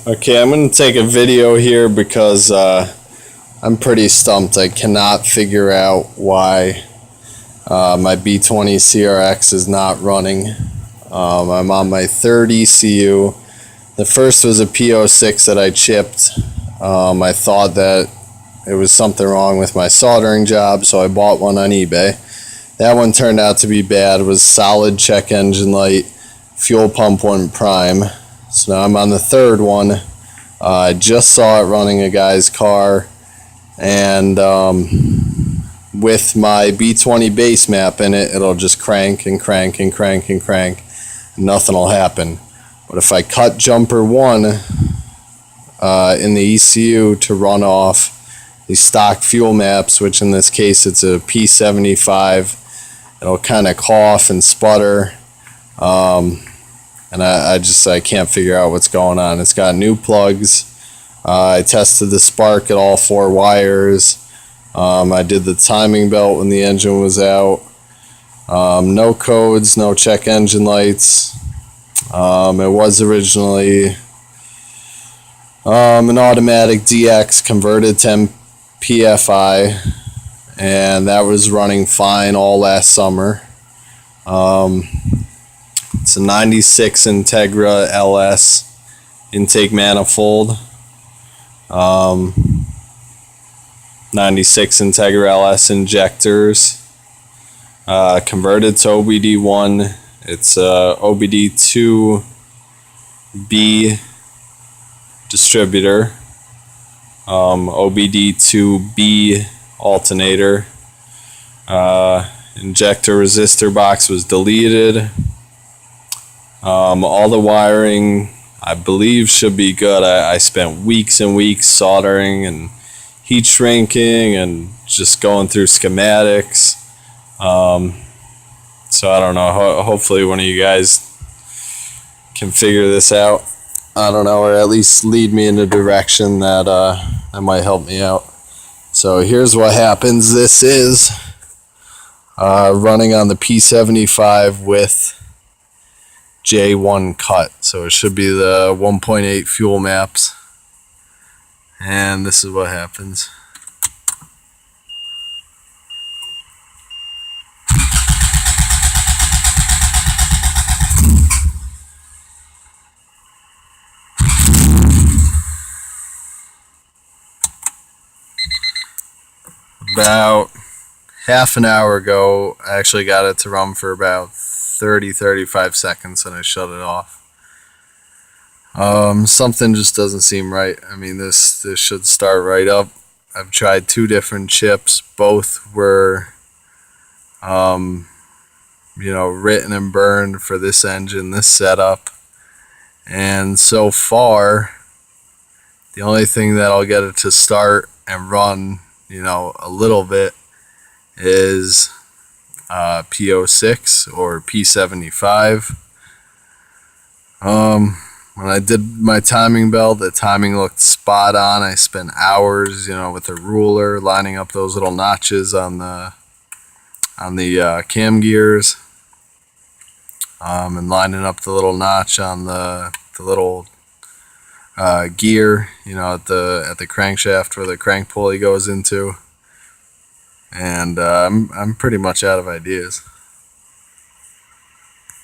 Okay, I'm going to take a video here because I'm pretty stumped. I cannot figure out why my B20 CRX is not running. I'm on my third ECU. The first was a P06 that I chipped. I thought that it was something wrong with my soldering job, so I bought one on eBay. That one turned out to be bad. It was solid check engine light, fuel pump went prime. So now I'm on the third one. I just saw it running a guy's car, and with my B20 basemap in it, it'll just crank and crank and crank and crank. Nothing will happen. But if I cut jumper 1 in the ECU to run off the stock fuel maps, which in this case it's a P75, it'll kind of cough and sputter. And I can't figure out what's going on. It's got new plugs. I tested the spark at all 4 wires. I did the timing belt when the engine was out. No codes, no check engine lights. It was originally an automatic DX converted to MPFI, and that was running fine all last summer. It's a 96 Integra LS intake manifold. 96 Integra LS injectors. Converted to OBD1. It's a OBD2B distributor. OBD2B altenator. Injector resistor box was deleted. All the wiring, I believe, should be good. I spent weeks and weeks soldering and heat shrinking and just going through schematics. So I don't know. Hopefully one of you guys can figure this out. I don't know, or at least lead me in a direction that might help me out. So here's what happens. This is running on the P75 with J1 cut, so it should be the 1.8 fuel maps, and this is what happens. About half an hour ago, I actually got it to run for about 30-35 seconds and I shut it off. Something just doesn't seem right. I mean, this should start right up. I've tried 2 different chips. Both were written and burned for this engine, this setup, and so far the only thing that'll get it to start and run a little bit is P06 or P75. When I did my timing belt, the timing looked spot on. I spent hours, with a ruler lining up those little notches on the cam gears, and lining up the little notch on the little gear, at the crankshaft where the crank pulley goes into. And I'm pretty much out of ideas.